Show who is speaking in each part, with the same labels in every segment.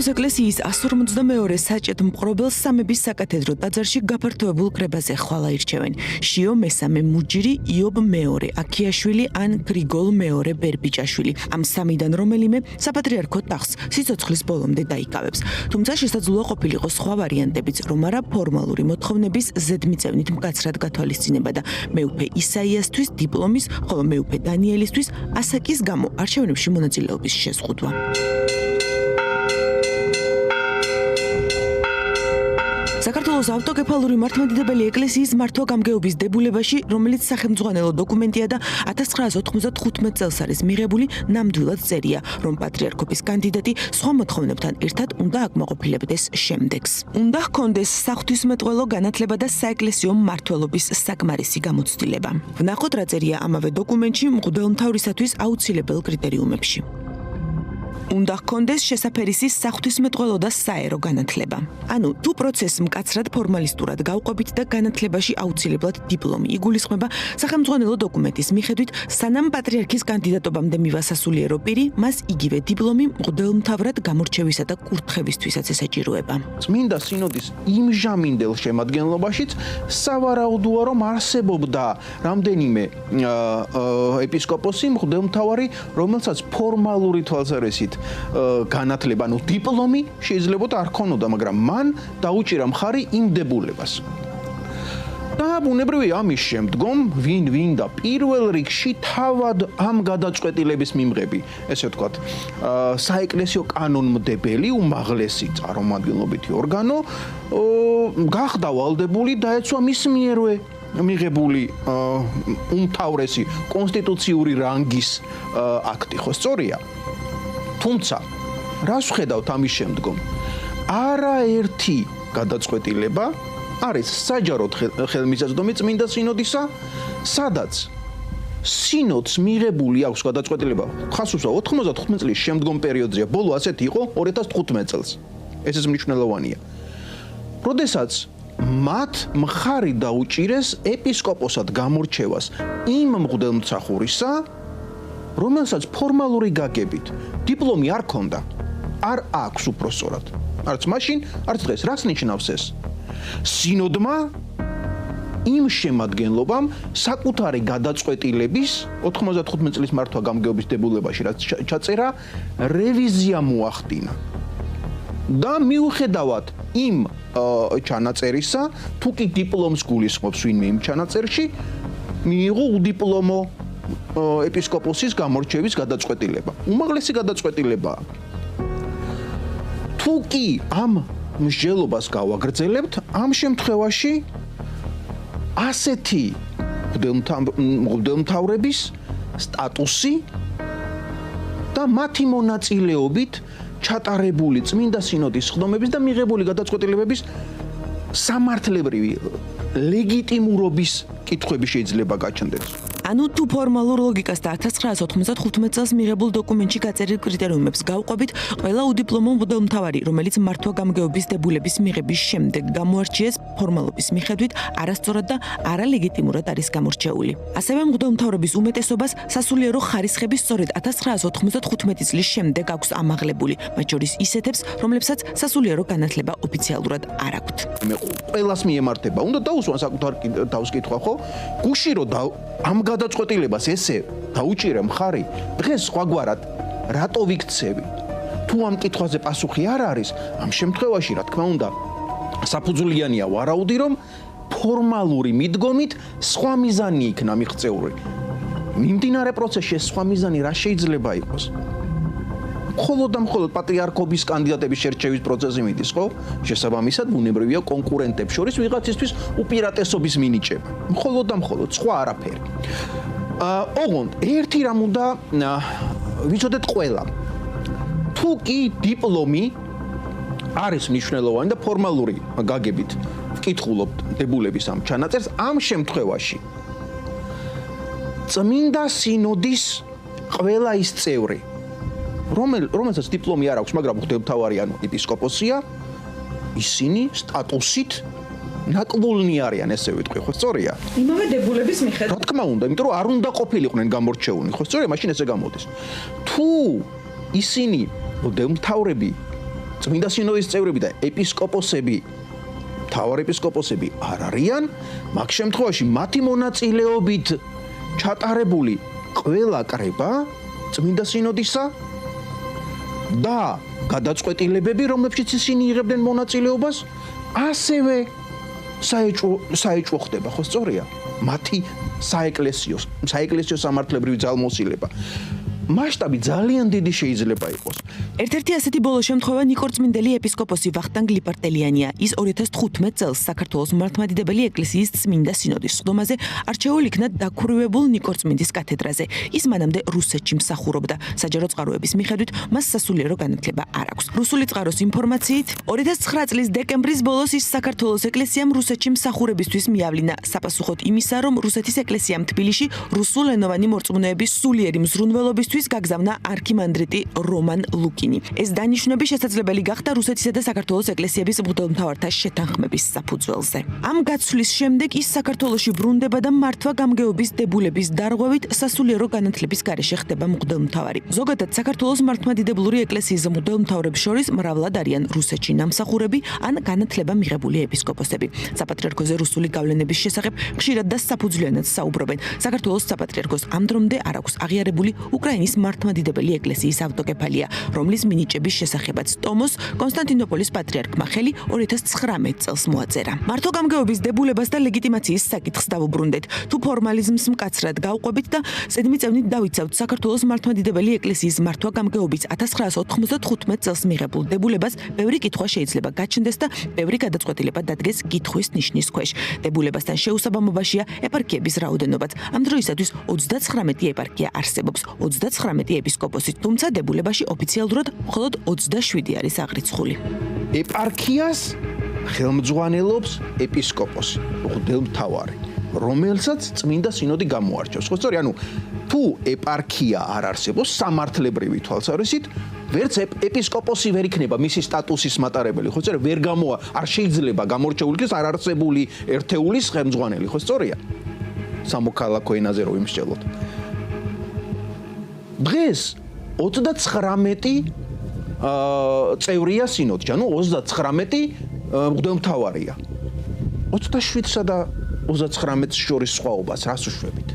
Speaker 1: საქართველოს ეკლესიის 152 საჭეთ მპყრობელს სამების საკათედრო ტაძარში გაფართოებულ კრებაზე ხვალ აირჩევენ. შიო მესამე მუჯირი, იობ მეორე, აქიაშვილი ან გრიგოლ მეორე ბერბიჭაშვილი. ამ სამიდან რომელიმე საპატრიარქო ტახტს სიცოცხლის ბოლომდე დაიკავებს. თუმცა შესაძლოა ყოფილიყო სხვა ვარიანტებიც, რომ არა ფორმალური მოთხოვნების ზედმიწევნით მკაცრად გათვალისწინება და მეუფე ისაიასთვის დიპლომის, ხოლო მეუფე დანიელისთვის ასაკის გამო არჩევნებში მონაწილეობის შეზღუდვა. საქართველოს ავტოკეფალური მართლმადიდებელი ეკლესიის მართვა-გამგეობის დებულებაში, რომელიც სახელმძღვანელო დოკუმენტია და 1995 წელს არის მიღებული, ნამდვილად წერია, რომ პატრიარქობის კანდიდატი სხვა მოთხოვნებთან ერთად უნდა აკმაყოფილებდეს შემდეგს. უნდა ჰქონდეს საღვთისმეტყველო განათლება და საეკლესიო მმართველობის საკმარისი გამოცდილება. ვნახოთ, რა წერია ამავე დოკუმენტში მღვდელმთავრისათვის აუცილებელ კრიტერიუმებში. უნდა ჰქონდეს შესაფერისი საღვთისმეტყველო და საერო განათლება. ანუ, თუ პროცესს მკაცრად ფორმალისტურად გავყვებით და განათლებაში აუცილებლად დიპლომი იგულისხმება, სახელმძღვანელო დოკუმენტის მიხედვით, სანამ პატრიარქის კანდიდატობამდე მივასასულიერო პირი, მას იგივე დიპლომი მღვდელმთავრად გამორჩევისა და კურთხევისთვისაც ესაჭიროება.
Speaker 2: წმინდა სინოდის იმჟამინდელ შემადგენლობაშიც სავარაუდოა, რომ არსებობდა რამდენიმე ეპისკოპოსი, მღვდელმთავარი, რომელსაც ფორმალური თვალსაზრისით განათლება, ანუ დიპლომი შეიძლება არ ქონოდა, მაგრამ მან დაუჭირა მხარი იმ დებულებას. და ბუნებრივია ამის შემდგომ ვინ და პირველ რიგში თავად ამ გადაწყვეტილების მიმღები, ესე ვთქვათ, საეკლესიო კანონმდებელი, უმაღლესი წარმომადგენლობითი ორგანო გახდა ვალდებული დაეცვა მის მიერვე მიღებული უმთავრესი კონსტიტუციური რანგის აქტი, ხო სწორია? თუმცა, რას ვხედავთ ამის შემდგომ? არაერთი გადაწყვეტილება არის საჯაროდ ხელმისაწვდომი წმინდა სინოდისა, სადაც სინოდს მიღებული აქვს გადაწყვეტილება, ხას უსვა 95 წლის შემდგომ პერიოდზეა, ბოლო ასეთი იყო 2015 წელს. ესეც მნიშვნელოვანია. როდესაც მათ მხარი დაუჭირეს ეპისკოპოსად გამორჩევას იმ მღვდელმსახურისა, რომელსაც ფორმალური გაგებით დიპლომი არ ქონდა, არ აქვს უпроსორად. არც მაშინ, არც დღეს. რას ნიშნავს ეს? სინოდმა იმ შემადგენლობამ საკუთარი გადაწყვეტილების 95 წლის მართვა-გამგეობის დებულებაში, რაც ჩაწერა, რევიზია მოახდინა. და მიუხედავად იმ ჩანაწერისა, თუ კი დიპლომს გულისხმობს ვინმე იმ ჩანაწერში, მიიღო უდიპლომო ეპისკოპოსის გამორჩევის გადაწყვეტილება. უმაღლესი გადაწყვეტილებაა. თუ კი ამ მსჯელობას გავაგრძელებთ, ამ შემთხვევაში ასეთი მღვდელმთავრების სტატუსი და მათი მონაწილეობით ჩატარებული წმინდა სინოდის ხდომების და მიღებული გადაწყვეტილებების სამართლებრივი ლეგიტიმურობის კითხვები შეიძლება გაჩნდეს.
Speaker 1: ანუ თუ ფორმალურ ლოგიკას და 1995 წელს მიღებულ დოკუმენტში გაწერილ კრიტერიუმებს გავყვებით, ყველა უდიპლომო მღვდელმთავარი, რომელიც მართვა-გამგეობის დებულების მიღების შემდეგ გამოარჩიეს ფორმალობის მიხედვით, არასწორად და არალეგიტიმურად არის გამორჩეული. ასევე მღვდელმთავრების უმეტესობას სასულიერო ხარისხები სწორედ 1995 წლის შემდეგ აქვს ამაღლებული, მათ შორის ისეთებს, რომლებსაც სასულიერო განათლება ოფიციალურად არ აქვთ.
Speaker 2: მე ყველას მიემართება, უნდა დაუსვან საკუთარ თავს კითხვა, ხო? გუში რომ ამ გადაწყვეტილებას ესე დაუჭირე მხარი, დღეს სხვაგვარად რატო ვიქცევი? თუ ამ კითხვაზე პასუხი არ არის, ამ შემთხვევაში, რა თქმა უნდა, საფუძვლიანია ვარაუდი, რომ ფორმალური მიდგომით სხვა მიზანი იქნა მიღწეული. მიმდინარე პროცესში სხვა მიზანი რა შეიძლება იყოს? მხოლოდ და მხოლოდ პატრიარქობის კანდიდატების შერჩევის პროცესი მიდის, ხო? შესაბამისად, ბუნებრივია კონკურენტებს შორის ვიღაცისთვის უპირატესობის მინიჭება. მხოლოდ და მხოლოდ, სხვა არაფერი. ოღონდ, ერთი რამ უნდა ვიცოდეთ ყველა. თუ კი დიპლომი არის მნიშვნელოვანი და ფორმალური გაგებით ვკითხულობთ დებულების ამ ჩანაწერს, ამ შემთხვევაში წმინდა სინოდის ყველა ის წევრი, რომელსაც დიპლომი არ აქვს, მაგრამ მღვდელმთავარი ანუ ეპისკოპოსია, ისინი სტატუსით ნაკვლულნი არიან, ესე ვიტყვი, ხო სწორია?
Speaker 1: იმავე დებულების მიხედვით.
Speaker 2: რა თქმა უნდა, იმიტომ რომ არ უნდა ყოფილიყვნენ გამორჩეულნი, ხო სწორია, მაშინ ესე გამოდის. თუ ისინი მღვდელმთავრები წმინდა სინოდის წევრები და ეპისკოპოსები, მთავარეპისკოპოსები არ არიან, მაგ შემთხვევაში მათი მონაწილეობით ჩატარებული ყველა კრება წმინდა სინოდისა და გადაწყვეტილებები, რომლებშიც ისინი იღებდნენ მონაწილეობას, ასევე საეჭვო ხდება, ხო სწორია? მათი საეკლესიო სამართლებრივი ძალმოსილება. მასშტაბი ძალიან დიდი შეიძლება იყოს.
Speaker 1: ერთ-ერთი ასეთი ბოლო შემთხვევა ნიკორწმინდელი ეპისკოპოსი ვახტანგ ლიპარტელიანია. ის 2015 წელს საქართველოს მართლმადიდებელი ეკლესიის წმინდა სინოდის სხდომაზე არჩეულ იქნა დაქვრივებულ ნიკორწმინდის კათედრაზე. ის მანამდე რუსეთში მსახურობდა. საჯარო წყაროების მიხედვით მას სასულიერო განათლება არ აქვს. რუსული წყაროს ინფორმაციით 2009 წლის დეკემბრის ბოლოს ის საქართველოს ეკლესიამ რუსეთში მსახურებისთვის მიავლინა. საპასუხოდ იმისა, რომ რუსეთის ეკლესიამ თბილისში რუსულენოვანი მორწმუნეების სულიერი მზრუნველობისთვის გაგზავნა არქიმანდრიტი რომან ლუკინი. ეს დანიშნები შესაძლებელი გახდა რუსეთისა და საქართველოს ეკლესიების მღვდელმთავართა შეთანხმების საფუძველზე. ამ გაცვლის შემდეგ ის საქართველოში ბრუნდება და მართვა გამგეობის დებულების დარღვევით სასულიერო განათლების გარეშე ხდება მღვდელმთავარი. ზოგადად საქართველოს მართლმადიდებლური ეკლესიის მღვდელმთავრებს შორის მრავლად არიან რუსეთში ნამსახურები ან განათლება მიღებული ეპისკოპოსები. საპატრიარქოზე რუსული გავლენების შესახებ ხშირად და საფუძვლიანად საუბრობენ. საქართველოს საპატრიარქოს ამ დრომდე არ აქვს აღიარებული უკრაინის მართლმადიდებელი ეკლესიის ავტოკეფალია, რომლის მინიჭების შესახებაც ტომოს კონსტანტინოპოლის პატრიარქმა ხელი 2019 წელს მოაწერა. მართვა-გამგეობის დებულებას და ლეგიტიმაციის საკითხს დავუბრუნდეთ. თუ ფორმალიზმს მკაცრად გავყვებით და ზედმიწევნით დავიცავთ საქართველოს მართლმადიდებელი ეკლესიის მართვა-გამგეობის 1995 წელს მიღებულ დებულებას, ბევრი კითხვა შეიძლება გაჩნდეს და ბევრი გადაწყვეტილება დადგეს კითხვის ნიშნის ქვეშ. დებულებასთან შეუსაბამობაშია ეპარქიების რაოდენობაც. ამ დროისათვის 39 ეპარქია არსებობს, 39 ეპისკოპოსი, თუმცა დებულებაში ოფიციალურად მხოლოდ 27 არის აღრიცხული.
Speaker 2: ეპარქიას ხელმძღვანელობს ეპისკოპოსი, მღვდელმთავარი, რომელსაც წმინდა სინოდი გამოარჩევს. ხო სწორი? ანუ თუ ეპარქია არ არსებობს სამართლებრივი თვალსაზრისით, ვერც ეპისკოპოსი ვერ იქნება მისი სტატუსის მატარებელი, ხო სწორია? არ შეიძლება გამორჩეული იქნეს არ არსებული ერთეულის ხელმძღვანელი, ხო სწორია? სამოქალაქო ენაზე რო ვიმსჯელოთ. დღეს 29 წევრია სინოდში, ანუ 39 მღვდელმთავარია. 27-სა და 39-ს შორის სხვაობას რას უშვებით?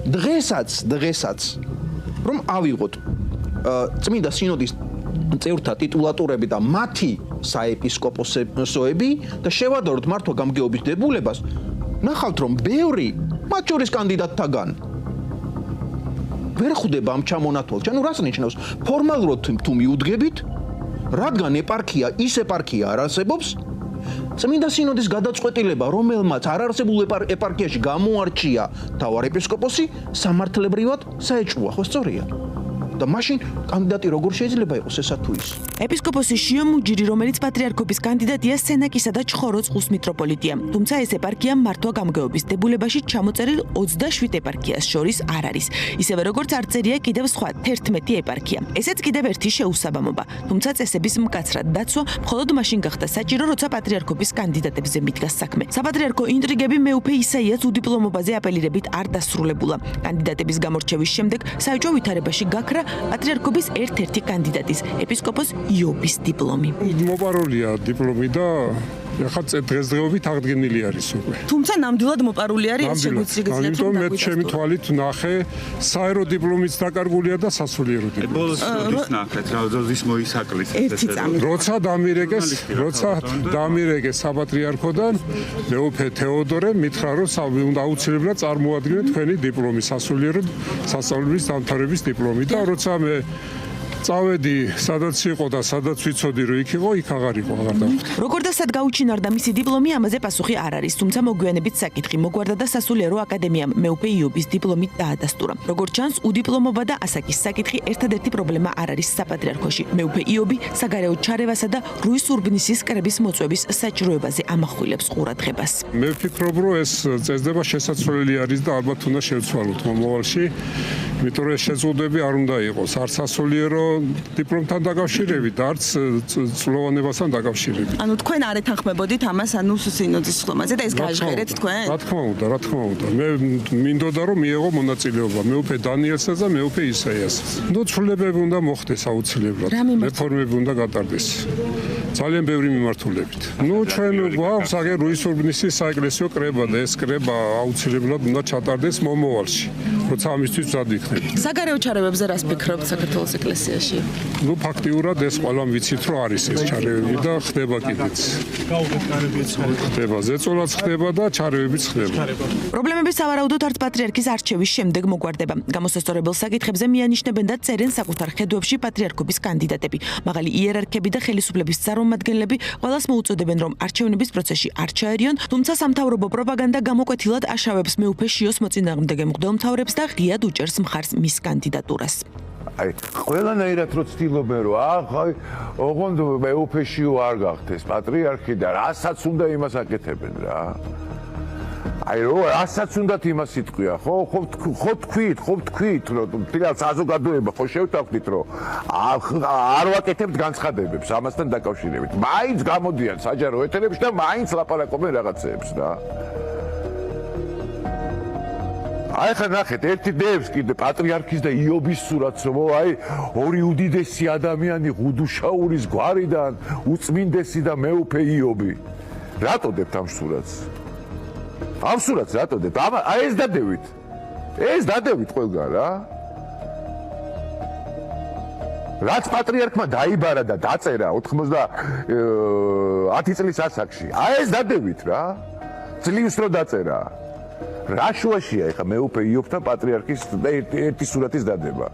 Speaker 2: დღესაც რომ ავიღოთ წმინდა სინოდის წევრთა ტიტულატურები და მათი საეპისკოპოსოები და შევადაროთ მართვა-გამგეობის დებულებას, ნახავთ რომ ბევრი მათ შორის კანდიდატთაგან ვერ ხვდება ამ ჩამონათვალში. ანუ რას ნიშნავს? ფორმალურად თუ მიუდგებით, რადგან ეპარქია არ არსებობს, წმინდა სინოდის გადაწყვეტილება, რომელმაც არ არსებულ ეპარქიაში გამოარჩია მთავარეპისკოპოსი, სამართლებრივად საეჭვოა, ხო სწორია? და მაშინ კანდიდატი როგორ შეიძლება იყოს ესა თუ ის?
Speaker 1: ეპისკოპოსი შიო მუჯირი, რომელიც პატრიარქობის კანდიდატია, სენაკისა და ჩხოროწყუს მიტროპოლიტია. თუმცა ეს ეპარქია მართვა-გამგეობის დებულებაში ჩამოწერილ 27 ეპარქიას შორის არ არის. ისევე როგორც არ წერია კიდევ სხვა 11 ეპარქია. ესეც კიდევ ერთი შეუსაბამობა. თუმცა წესების მკაცრად დაცვა მხოლოდ მაშინ გახდა საჭირო, როცა პატრიარქობის კანდიდატებზე მიდგა საქმე. საპატრიარქო ინტრიგები მეუფე ისაიას უდიპლომობაზე აპელირებით არ დასრულებულა. კანდიდატების გამორჩევის შემდეგ საეჭვო ვითარებაში გაქრა პატრიარქობის ერთ-ერთი კანდიდატის, ეპისკოპოს იობის დიპლომი.
Speaker 3: მოპარულია დიპლომი და ახლა დღესდღეობით აღდგენილი არის უკვე.
Speaker 1: თუმცა ნამდვილად მოპარული არის, ეს შეგვიძლია
Speaker 3: ამიტომ მე ჩემი თვალით ვნახე, საერო დიპლომიც დაკარგულია და სასულიერო დიპლომი.
Speaker 4: ბოლოს ის ნახეთ, როდესაც მოისაკლეს
Speaker 1: ერთი წამი.
Speaker 3: როცა დამირეკეს საპატრიარქოდან, მეუფე თეოდორე მითხრა, რომ უნდა აუცილებლად წარმოადგინოთ თქვენი დიპლომი, სასულიერო სასწავლებლის დამთავრების დიპლომი და როცა მე წავედი, სადაც იყო და სადაც ვიცოდი, რომ იქ იყო, იქ აღარ იყო, აღარ დავხვდი.
Speaker 1: როგორ და სად გაუჩინარდა მისი დიპლომი, ამაზე პასუხი არ არის, თუმცა მოგვიანებით საკითხი მოგვარდა და სასულიერო აკადემიამ მეუფე იობის დიპლომით დაადასტურა. როგორც ჩანს, უდიპლომობა და ასაკის საკითხი ერთადერთი პრობლემა არ არის საპატრიარქოში. მეუფე იობი საგარეო ჩარევასა და რუის ურბნისის კრების მოწვევის საჭიროებაზე ამახვილებს ყურადღებას.
Speaker 3: მე ვფიქრობ, რომ ეს წესდება შესაძლებელი არის და ალბათ უნდა შევცვალოთ მომავალში, იმიტომ რომ ეს შეზღუდვები არ უნდა იყოს, არ სასულიერო დიპლომთან დაკავშირებით და არც წლოვანებასთან დაკავშირებით.
Speaker 1: ანუ თქვენ არ ეთანხმებოდით ამას ანუ სინოდის ხლომაზე და ეს გაჟღერეთ თქვენ?
Speaker 3: რა თქმა უნდა. მე მინდოდა რომ მიეღო მონაწილეობა მეუფე დანიელსაც და მეუფე ისაიასაც. ნუ ცვლილებები უნდა მოხდეს აუცილებლად. რეფორმები უნდა გატარდეს. ძალიან ბევრი მიმართულებით. ნუ ჩვენ გვაქვს აგერ რუისურბნისის საეკლესიო კრება და ეს კრება აუცილებლად უნდა ჩატარდეს მომავალში. როცა ამისთვის მზად იქნება.
Speaker 1: საგარეო ჩარევებზე რას ფიქრობთ საქართველოს ეკლესიაში?
Speaker 3: ნუ ფაქტიურად ეს ყველამ ვიცით რომ არის ეს ჩარევები და ხდება კიდეც. ხდება ზეწოლაც ხდება და ჩარევებიც ხდება.
Speaker 1: პრობლემები სავარაუდოდ არც პატრიარქის არჩევის შემდეგ მოგვარდება. გამოსასწორებელ საკითხებზე მიანიშნებენ და წერენ საკუთარ ხედვებში პატრიარქობის კანდიდატები. მაღალი იერარქები და ხელისუფლების წარმომადგენლები ყველას მოუწოდებენ რომ არჩევნების პროცესში არ ჩაერიონ, თუმცა სამთავრობო პროპაგანდა გამოკვეთილად აშავებს მეუფე შიოს მოწინააღმდეგე მღვდელმთავრებს და ღიად უჭერს მხარს მის კანდიდატურას.
Speaker 5: აი, ყველანაირად რო ცდილობენ რომ აი, ოღონდ მეუფე შიო არ გახდეს პატრიარქი და რასაც უნდა იმას აკეთებენ რა. აი, რასაც უნდათ იმას იტყვია, ხო თქვით, რომ თილ საზოგადოება ხო შევთანხმდით, რომ არ ვაკეთებთ განცხადებებს ამასთან დაკავშირებით. მაინც გამოდიან საჯარო ეთერებში და მაინც ლაპარაკობენ რაღაცეებს რა. აი ხა ნახეთ, ერთი დევს კიდე პატრიარქის და იობის სურათს, რომ აი ორი უდიდესი ადამიანი ღუდუშაურის გვარიდან უწმინდესი და მეუფე იობი. რატო დებთ ამ სურათს? ამ სურათს რატო დებთ? აი ეს დადევით. ეს დადევით ყველგან რა. რაც პატრიარქმა დაიბარა და დაწერა 90 წლის ასაკში. აი ეს დადევით რა. ძლივს რო დაწერა. რა შუაშია ეხა მეუფე იობთან პატრიარქის ერთი სურათის დადება.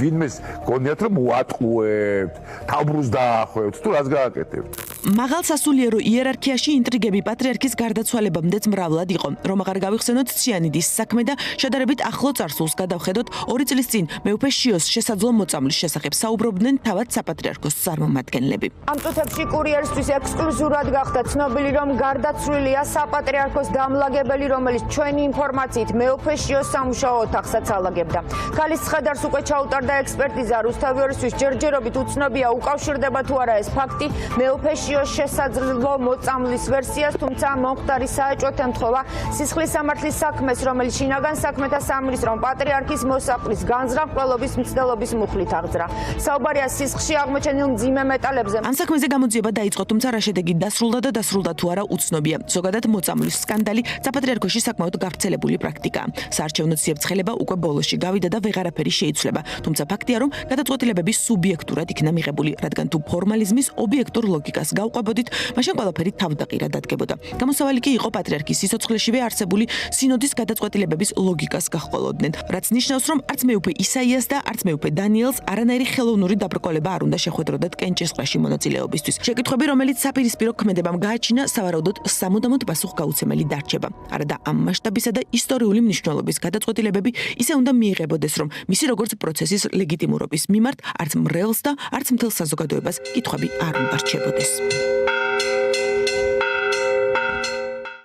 Speaker 5: ვინმეს გონიათ რომ უატყუებთ, თავბრუს დაახვევთ, თუ რას გააკეთებთ?
Speaker 1: მაღალ სასულიერო იერარქიაში ინტრიგები პატრიარქის გარდაცვალებამდეც მრავლად იყო. რომ აღარ გავიხსენოთ ციანიდის საქმე და შედარებით ახლო წარსულს გადავხედოთ 2 წლის წინ მეუფე შიოს შესაძლო მოწამვლის შესახებ საუბრობდნენ თავად საპატრიარქოს წარმომადგენლები.
Speaker 6: ამ წუთებში კურიერისთვის ექსკლუზიურად გახდა ცნობილი, რომ გარდაცვლილია საპატრიარქოს დამლაგებელი, რომელიც ჩვენი ინფორმაციით მეუფე შიოს სამუშაო ოთახსაც ალაგებდა. ქალის ცხედარს უკვე ჩაუტარდა ექსპერტიზა, რუსთავიორისთვის ჯერჯერობით უცნობია უკავშირდება თუ არა ეს ფაქტი მეუფე შიოს შესაძლო მოწამვლის ვერსიას, თუმცა მომხდარი საეჭვოდ ემთხოვა სისხლის სამართლის საქმეს, რომელიც შინაგან საქმეთა სამინისტრომ პატრიარქის მოსაყლის განზრახველობის მცდელობის მუხლით აღძრა. საუბარია სისხლში აღმოჩენილ მძიმე მეტალებზე.
Speaker 1: ამ საქმეზე გამოძიება დაიწყო, თუმცა რა შედეგი დასრულდა თუ არა უცნობია. ზოგადად მოწამვლის სკანდალი საპატრიარქოში საკმაოდ გავრცელებული პრაქტიკაა. საარჩევნო ციებ-ცხელება უკვე ბოლოში გავიდა და ვეღარაფერი შეიცვლება. თუმცა ფაქტია, რომ გადაწყვეტილებები სუბიექტურად იქნა მიღებული, რადგან თუ ფორმალიზმის ობიექტურ ლოგიკას გავყვებოდით, მაშინ ყველაფერი თავდაყირად დადგებოდა. გამოსავალი კი იყო პატრიარქის სიცოცხლეშივე არსებული სინოდის გადაწყვეტილებების ლოგიკას გაჰყოლოდნენ, რაც ნიშნავს, რომ არც მეუფე ისაიას და არც მეუფე დანიელს არანაირი ხელოვნური დაბრკოლება არ უნდა შეხვედროდათ კენჭისყრაში მონაწილეობისთვის. შეკითხვები, რომელიც საპირისპირო ქმედებამ გააჩინა, სავარაუდოდ სამუდამოდ პასუხგაუცემელი დარჩება. არა და ამ მასშტაბისა და ისტორიული მნიშვნელობის გადაწყვეტილებები ისე უნდა მიიღებოდეს, რომ მისი როგორც პროცესის ლეგიტიმურობის მიმართ არც მრევლს და არც მთელ საზოგადოებას კითხვები არ უნდა რჩებოდეს.